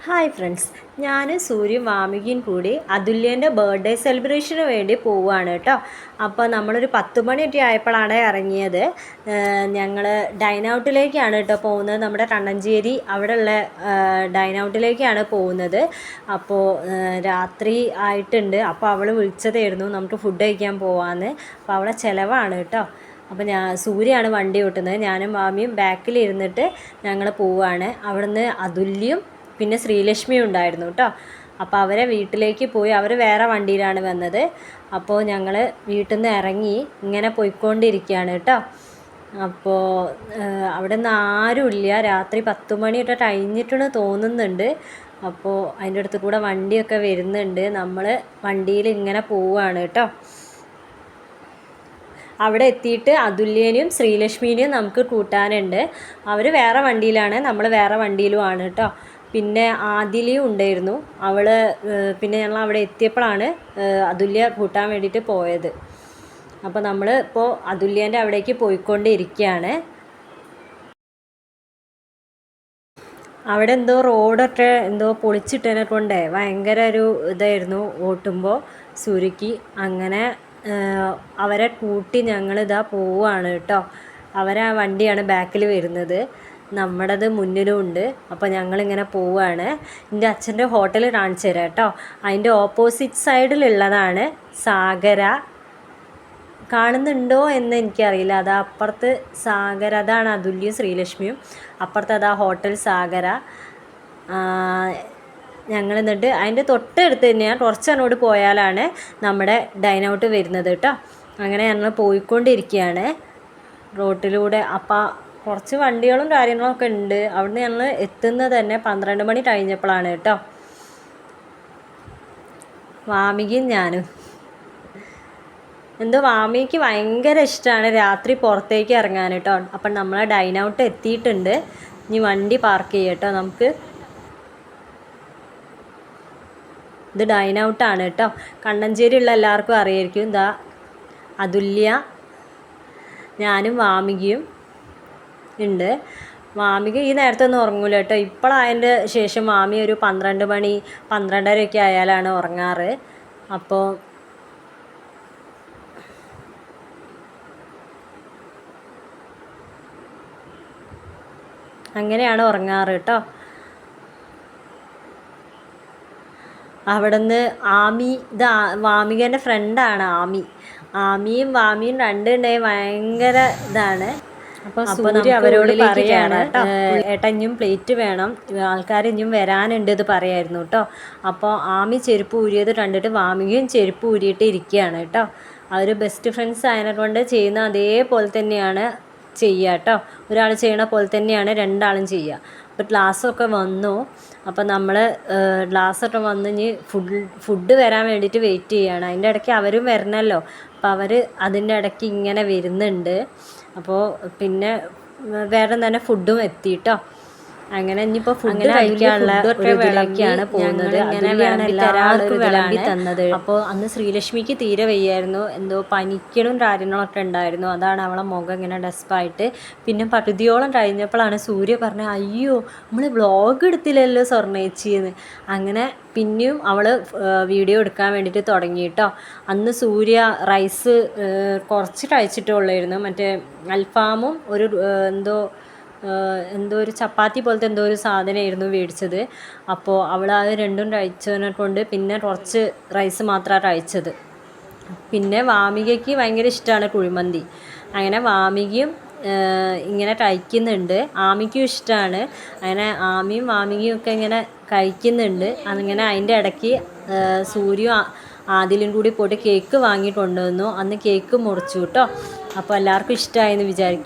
Hi friends, ഞാൻ സൂര്യയും വാമികയും കൂടി അതുല്യൻ്റെ birthday സെലിബ്രേഷന് വേണ്ടി പോവുകയാണ് കേട്ടോ. അപ്പോൾ നമ്മളൊരു 10 മണിയൊക്കെ ആയപ്പോഴാണ് ഇറങ്ങിയത്. ഞങ്ങൾ ഡൈൻ ഔട്ടിലേക്കാണ് കേട്ടോ പോകുന്നത്. നമ്മുടെ കണ്ണഞ്ചേരി അവിടെയുള്ള ഡൈൻ ഔട്ടിലേക്കാണ് പോകുന്നത്. അപ്പോൾ രാത്രി ആയിട്ടുണ്ട്. അപ്പോൾ അവൾ വിളിച്ചതായിരുന്നു നമുക്ക് ഫുഡ് കഴിക്കാൻ പോവാമെന്ന്. അപ്പോൾ അവളെ ചിലവാണ് കേട്ടോ. അപ്പോൾ സൂര്യയാണ് വണ്ടി ഓട്ടുന്നത്, ഞാനും മാമിയും ബാക്കിലിരുന്നിട്ട് ഞങ്ങൾ പോവുകയാണ്. അവിടുന്ന് അതുല്യം പിന്നെ ശ്രീലക്ഷ്മിയും ഉണ്ടായിരുന്നു കേട്ടോ. അപ്പോൾ അവരെ വീട്ടിലേക്ക് പോയി. അവർ വേറെ വണ്ടിയിലാണ് വന്നത്. അപ്പോൾ ഞങ്ങൾ വീട്ടിൽ നിന്ന് ഇറങ്ങി ഇങ്ങനെ പോയിക്കൊണ്ടിരിക്കുകയാണ് കേട്ടോ. അപ്പോൾ അവിടെ നിന്ന് ആരുമില്ല. രാത്രി 10 മണിയൊക്കെ കഴിഞ്ഞിട്ടെന്ന് തോന്നുന്നുണ്ട്. അപ്പോൾ അതിൻ്റെ അടുത്ത് കൂടെ വണ്ടിയൊക്കെ വരുന്നുണ്ട്. നമ്മൾ വണ്ടിയിൽ ഇങ്ങനെ പോവുകയാണ് കേട്ടോ. അവിടെ എത്തിയിട്ട് അതുല്യനെയും ശ്രീലക്ഷ്മിനെയും നമുക്ക് കൂട്ടാനുണ്ട്. അവർ വേറെ വണ്ടിയിലാണ്, നമ്മൾ വേറെ വണ്ടിയിലുമാണ് കേട്ടോ. പിന്നെ ആദിലിയും ഉണ്ടായിരുന്നു. പിന്നെ ഞങ്ങൾ അവിടെ എത്തിയപ്പോഴാണ് അതുല്യ കൂട്ടാൻ വേണ്ടിയിട്ട് പോയത്. അപ്പോൾ നമ്മൾ ഇപ്പോൾ അതുല്യൻ്റെ അവിടേക്ക് പോയിക്കൊണ്ടിരിക്കുകയാണ്. അവിടെ എന്തോ റോഡൊക്കെ എന്തോ പൊളിച്ചിട്ടതിനെ കൊണ്ട് ഭയങ്കര ഒരു ഇതായിരുന്നു ഓട്ടുമ്പോൾ സൂര്യക്ക്. അങ്ങനെ അവരെ കൂട്ടി ഞങ്ങളിതാ പോവുകയാണ് കേട്ടോ. അവരാ വണ്ടിയാണ് ബാക്കിൽ വരുന്നത്, നമ്മുടേത് മുന്നിലും ഉണ്ട്. അപ്പോൾ ഞങ്ങളിങ്ങനെ പോവുകയാണ്. എൻ്റെ അച്ഛൻ്റെ ഹോട്ടൽ കാണിച്ചു തരാം കേട്ടോ. അതിൻ്റെ ഓപ്പോസിറ്റ് സൈഡിലുള്ളതാണ് സാഗര. കാണുന്നുണ്ടോ എന്ന് എനിക്കറിയില്ല. അതാ അപ്പുറത്ത് സാഗര, അതാണ് അതുല്യയും ശ്രീലക്ഷ്മിയും. അപ്പുറത്ത് അതാ ഹോട്ടൽ സാഗര. ഞങ്ങൾ എന്നിട്ട് അതിൻ്റെ തൊട്ടടുത്ത് തന്നെയാണ്, കുറച്ചങ്ങോട്ട് പോയാലാണ് നമ്മുടെ ഡൈൻ ഔട്ട് വരുന്നത് കേട്ടോ. അങ്ങനെ ഞങ്ങൾ പോയിക്കൊണ്ടിരിക്കുകയാണ് റോട്ടിലൂടെ. അപ്പോൾ കുറച്ച് വണ്ടികളും കാര്യങ്ങളൊക്കെ ഉണ്ട്. അവിടുന്ന് ഞങ്ങൾ എത്തുന്നത് തന്നെ 12 മണി കഴിഞ്ഞപ്പോഴാണ് കേട്ടോ. വാമികയും ഞാനും. എന്തോ വാമിക്ക് ഭയങ്കര ഇഷ്ടമാണ് രാത്രി പുറത്തേക്ക് ഇറങ്ങാൻ കേട്ടോ. അപ്പം നമ്മളെ ഡൈൻ ഔട്ട് എത്തിയിട്ടുണ്ട്. ഇനി വണ്ടി പാർക്ക് ചെയ്യാം കേട്ടോ നമുക്ക്. ഇത് ഡൈൻ ഔട്ടാണ് കേട്ടോ. കണ്ണഞ്ചേരി ഉള്ള എല്ലാവർക്കും അറിയായിരിക്കും. ഇതാ അതുല്യ, ഞാനും വാമികയും ഉണ്ട്. വാമിക ഈ നേരത്തെ ഒന്നും ഉറങ്ങൂല കേട്ടോ. ഇപ്പോഴതിൻ്റെ ശേഷം വാമി ഒരു 12 മണി 12:30 ആയാലാണ് ഉറങ്ങാറ്. അപ്പോൾ അങ്ങനെയാണ് ഉറങ്ങാറ് കേട്ടോ. അവിടുന്ന് ആമി, ഇത് വാമികൻ്റെ ഫ്രണ്ടാണ് ആമിയും വാമിയും രണ്ടുണ്ടായി ഭയങ്കര ഇതാണ്. അപ്പോൾ സൂര്യ അവരോട് പറയുകയാണ്, ഏട്ടാ ഇനിയും പ്ലേറ്റ് വേണം, ആൾക്കാർ ഇനിയും വരാനുണ്ട് ഇത് പറയായിരുന്നു കേട്ടോ. അപ്പോൾ ആമി ചെരുപ്പ് ഊരിയത് കണ്ടിട്ട് വാമികയും ചെരുപ്പ് ഊരിയിട്ട് ഇരിക്കുകയാണ് കേട്ടോ. അവർ ബെസ്റ്റ് ഫ്രണ്ട്സ് ആയതിനെ കൊണ്ട് ചെയ്യുന്ന അതേപോലെ തന്നെയാണ് ചെയ്യുക കേട്ടോ. ഒരാൾ ചെയ്യണ പോലെ തന്നെയാണ് രണ്ടാളും ചെയ്യുക. അപ്പോൾ ഗ്ലാസ്സൊക്കെ വന്നു. അപ്പോൾ നമ്മൾ ഗ്ലാസ്സൊക്കെ വന്ന് ഇനി ഫുഡ് വരാൻ വേണ്ടിയിട്ട് വെയിറ്റ് ചെയ്യുകയാണ്. അതിൻ്റെ ഇടയ്ക്ക് അവരും വരണമല്ലോ. അപ്പോൾ അവർ അതിൻ്റെ ഇടയ്ക്ക് ഇങ്ങനെ വരുന്നുണ്ട്. അപ്പോൾ പിന്നെ വേറെ തന്നെ ഫുഡും എത്തി കേട്ടോ. അങ്ങനെ ഇനിയിപ്പോൾ ഫുഡ് കഴിക്കാനുള്ള ഇതിലേക്കാണ് പോകുന്നത്. എല്ലാവർക്കും വിളമ്പി തന്നത്. അപ്പോൾ അന്ന് ശ്രീലക്ഷ്മിക്ക് തീരെ വയ്യായിരുന്നു, എന്തോ പനിക്കലും കാര്യങ്ങളൊക്കെ ഉണ്ടായിരുന്നു. അതാണ് അവളെ മുഖം ഇങ്ങനെ ഡെസ്പായിട്ട്. പിന്നെ പകുതിയോളം കഴിഞ്ഞപ്പോഴാണ് സൂര്യ പറഞ്ഞത്, അയ്യോ നമ്മൾ വ്ളോഗ് എടുത്തില്ലല്ലോ സ്വർണ്ണേച്ചിന്ന്. അങ്ങനെ പിന്നെയും അവൾ വീഡിയോ എടുക്കാൻ വേണ്ടിയിട്ട് തുടങ്ങി കേട്ടോ. അന്ന് സൂര്യ റൈസ് കുറച്ച് കഴിച്ചിട്ടുള്ളായിരുന്നു. മറ്റേ അൽഫാമും ഒരു എന്തോ ഒരു ചപ്പാത്തി പോലത്തെ എന്തോ ഒരു സാധനമായിരുന്നു മേടിച്ചത്. അപ്പോൾ അവൾ അത് രണ്ടും കഴിച്ചതിനെ കൊണ്ട് പിന്നെ കുറച്ച് റൈസ് മാത്രമാണ് കഴിച്ചത്. പിന്നെ വാമികയ്ക്ക് ഭയങ്കര ഇഷ്ടമാണ് കുഴിമന്തി. അങ്ങനെ വാമികയും ഇങ്ങനെ കഴിക്കുന്നുണ്ട്. ആമിക്കും ഇഷ്ടമാണ്. അങ്ങനെ ആമിയും വാമികയും ഒക്കെ ഇങ്ങനെ കഴിക്കുന്നുണ്ട്. അങ്ങനെ അതിൻ്റെ ഇടയ്ക്ക് സൂര്യയും ആദിലും കൂടി പോയിട്ട് കേക്ക് വാങ്ങിയിട്ട് കൊണ്ടുവന്നു. അന്ന് കേക്ക് മുറിച്ചു കേട്ടോ. അപ്പോൾ എല്ലാവർക്കും ഇഷ്ടമായെന്ന് വിചാരിക്കും.